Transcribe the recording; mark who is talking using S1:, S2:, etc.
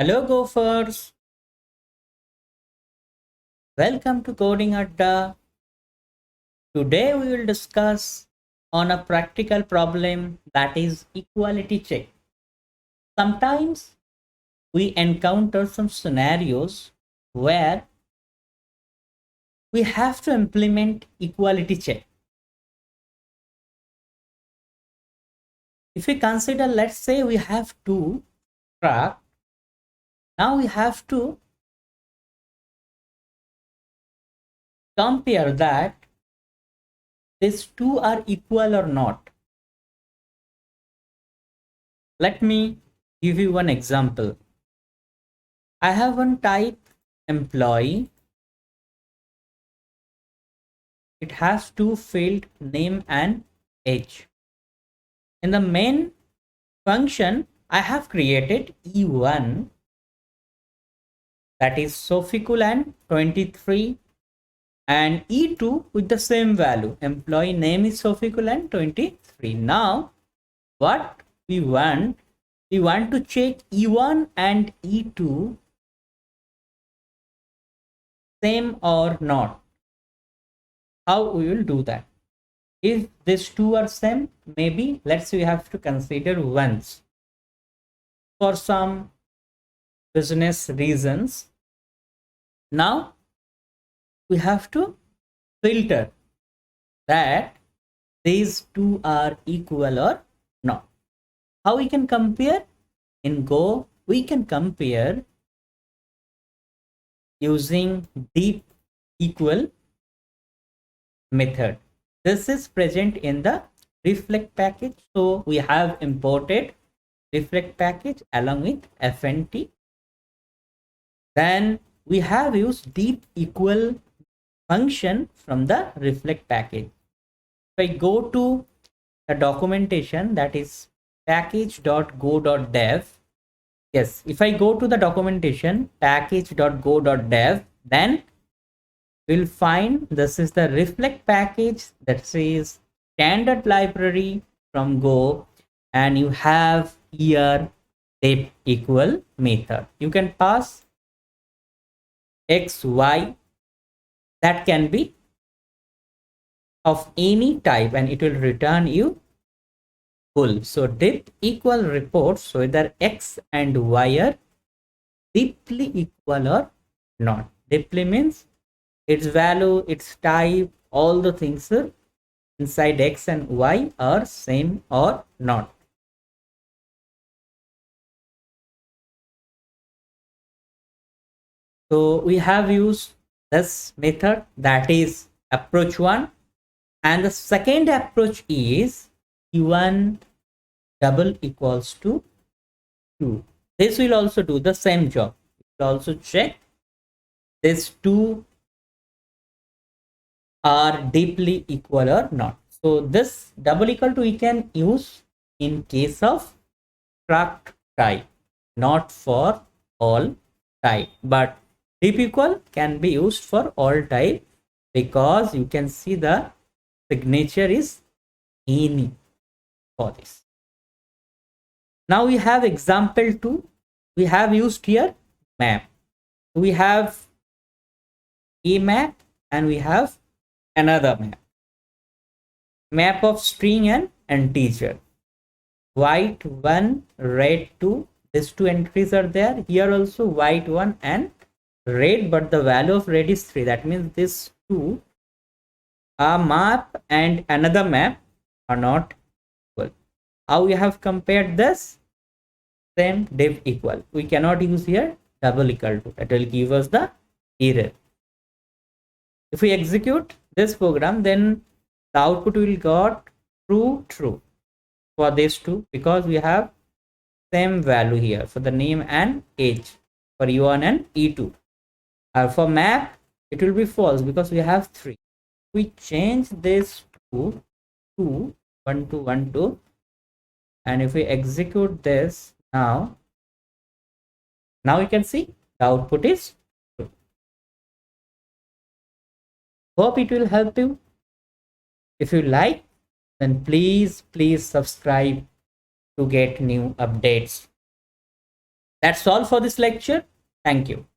S1: Hello, Gophers. Welcome to CoddingAdda. Today we will discuss on a practical problem that is equality check. Sometimes we encounter some scenarios where we have to implement equality check. If we consider, let's say we have two trucks. Now we have to compare that these two are equal or not. Let me give you one example. I have one type employee. It has two field name and age. In the main function, I have created E1, that is Sophikulan 23, and E2 with the same value. Employee name is Sophikulan 23. Now, what we want to check E1 and E2 same or not. How we will do that? If these two are same, maybe let's say we have to consider once. For some business reasons, now we have to filter that these two are equal or not. How we can compare? In Go, we can compare using deep equal method. This is present in the reflect package. So we have imported reflect package along with fnt. Then we have used deep equal function from the reflect package. If I go to the documentation, that is package.go.dev. Yes, if I go to the documentation package.go.dev, then we'll find this is the reflect package that says standard library from Go, and you have here depth equal method. You can pass x, y, that can be of any type, and it will return you full. So depth equal reports so whether x and y are deeply equal or not. Deeply means its value, its type, all the things inside x and y are same or not. So we have used this method, that is approach 1, and the second approach is E1 double equals to 2. This will also do the same job. It will also check these two are deeply equal or not. So this double equal to we can use in case of struct type, not for all type, but deep equal can be used for all type because you can see the signature is any for this. Now we have example 2. We have used here map. We have a map and we have another map of string and integer. White 1, red 2. These two entries are there. Here also white 1 and red, but the value of red is 3. That means these two, a map and another map, are not equal. How we have compared this? Same div equal. We cannot use here double equal to. That will give us the error. If we execute this program, then the output will got true for these two because we have same value here for the name and age for E1 and E2. For map, it will be false because we have 3. We change this to 2, 1 2 1 2, and if we execute this now you can see the output is true. Hope it will help you. If you like, then please subscribe to get new updates. That's all for this lecture. Thank you.